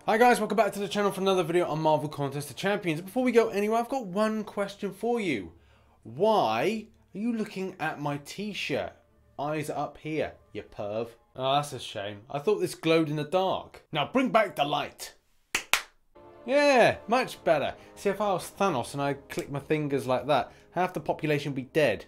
Hi guys, welcome back to the channel for another video on Marvel Contest of Champions. Before we go anywhere, I've got one question for you. Why are you looking at my t-shirt? Eyes are up here, you perv. Oh, that's a shame. I thought this glowed in the dark. Now bring back the light. Yeah, much better. See, if I was Thanos and I clicked my fingers like that, half the population would be dead.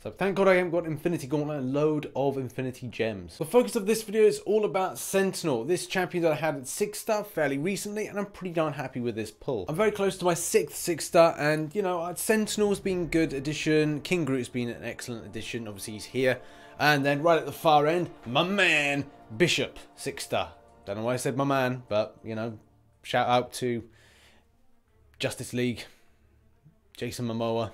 So thank God I haven't got Infinity Gauntlet and a load of Infinity Gems. The focus of this video is all about Sentinel, this champion that I had at 6-star fairly recently, and I'm pretty darn happy with this pull. I'm very close to my 6th 6-star, and you know, Sentinel's been a good addition, King Groot's been an excellent addition, obviously he's here. And then right at the far end, my man, Bishop, 6-star. Don't know why I said my man, but you know, shout out to Justice League, Jason Momoa.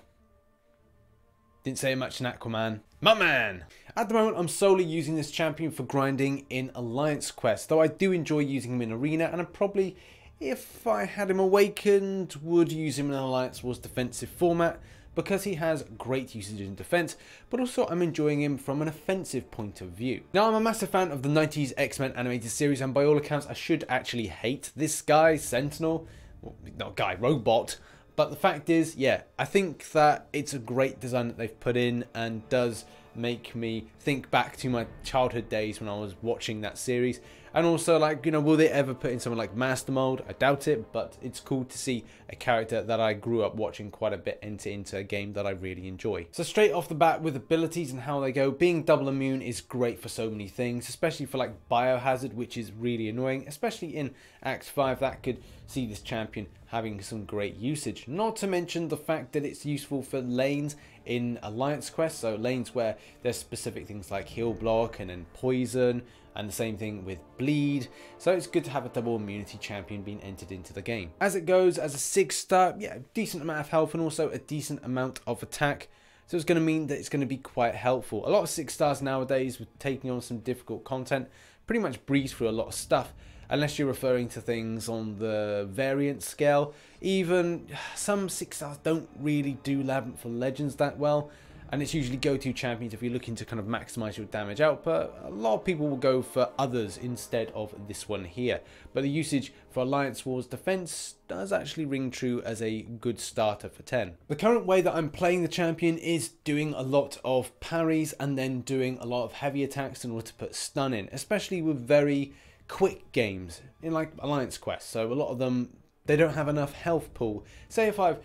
Didn't say much in Aquaman. My man! At the moment, I'm solely using this champion for grinding in Alliance Quest, though I do enjoy using him in Arena, and I probably, if I had him awakened, would use him in an Alliance Wars defensive format, because he has great usage in defense, but also I'm enjoying him from an offensive point of view. Now, I'm a massive fan of the 90s X-Men animated series, and by all accounts, I should actually hate this guy, Sentinel. Well, not guy, robot. But the fact is, yeah, I think that it's a great design that they've put in and does make me think back to my childhood days when I was watching that series. And also, like, you know, will they ever put in something like Master Mode? I doubt it, but it's cool to see a character that I grew up watching quite a bit into a game that I really enjoy. So straight off the bat with abilities and how they go, being double immune is great for so many things, especially for like Biohazard, which is really annoying, especially in Act 5. That could see this champion having some great usage. Not to mention the fact that it's useful for lanes in Alliance Quest, so lanes where there's specific things like heal block and then poison, and the same thing with bleed. So it's good to have a double immunity champion being entered into the game. As it goes, as a 6-star, yeah, decent amount of health and also a decent amount of attack. So it's going to mean that it's going to be quite helpful. A lot of 6-stars nowadays with taking on some difficult content pretty much breeze through a lot of stuff. Unless you're referring to things on the variant scale. Even some 6-stars don't really do Labyrinth for Legends that well. And it's usually go-to champions if you're looking to kind of maximize your damage output. A lot of people will go for others instead of this one here. But the usage for Alliance Wars defense does actually ring true as a good starter for 10. The current way that I'm playing the champion is doing a lot of parries and then doing a lot of heavy attacks in order to put stun in. Especially with very quick games in like Alliance Quest. So a lot of them, they don't have enough health pool. Say if I've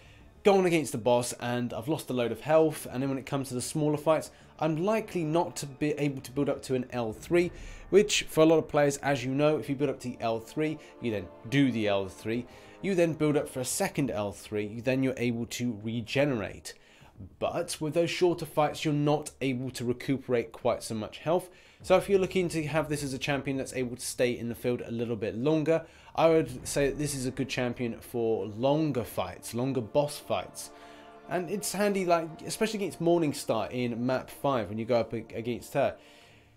gone against the boss and I've lost a load of health, and then when it comes to the smaller fights, I'm likely not to be able to build up to an L3, which for a lot of players, as you know, if you build up to the L3, you then do the L3, you then build up for a second L3, then you're able to regenerate. But with those shorter fights, you're not able to recuperate quite so much health. So if you're looking to have this as a champion that's able to stay in the field a little bit longer, I would say that this is a good champion for longer fights, longer boss fights. And it's handy, like especially against Morningstar in map 5 when you go up against her.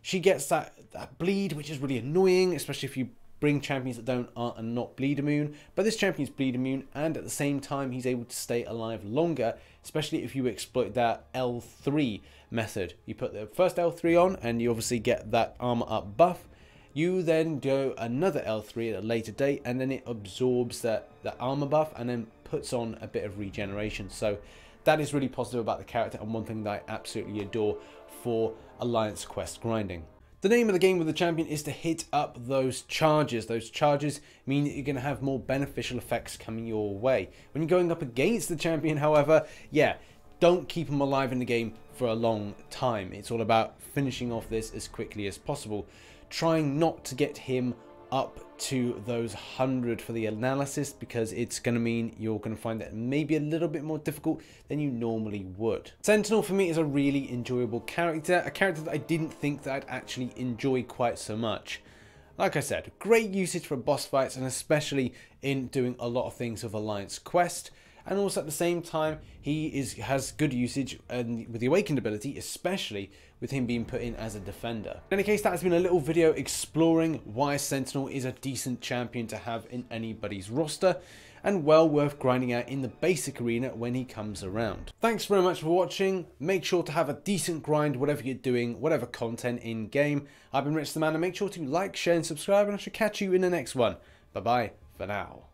She gets that bleed, which is really annoying, especially if you bring champions that are not bleed immune. But this champion's bleed immune, and at the same time he's able to stay alive longer, especially if you exploit that L3 method. You put the first L3 on and you obviously get that armor up buff. You then go another L3 at a later date, and then it absorbs that armor buff and then puts on a bit of regeneration. So that is really positive about the character, and one thing that I absolutely adore for Alliance Quest grinding. The name of the game with the champion is to hit up those charges. Those charges mean that you're going to have more beneficial effects coming your way. When you're going up against the champion, however, yeah, don't keep him alive in the game for a long time. It's all about finishing off this as quickly as possible. Trying not to get him up to those 100 for the analysis, because it's going to mean you're going to find that maybe a little bit more difficult than you normally would. Sentinel for me is a really enjoyable character, a character that I didn't think that I'd actually enjoy quite so much. Like I said, great usage for boss fights, and especially in doing a lot of things with Alliance Quest. And also at the same time, he has good usage and with the awakened ability, especially with him being put in as a defender. In any case, that has been a little video exploring why Sentinel is a decent champion to have in anybody's roster, and well worth grinding out in the basic arena when he comes around. Thanks very much for watching. Make sure to have a decent grind, whatever you're doing, whatever content in game. I've been RichTheMan, and make sure to like, share and subscribe, and I shall catch you in the next one. Bye bye for now.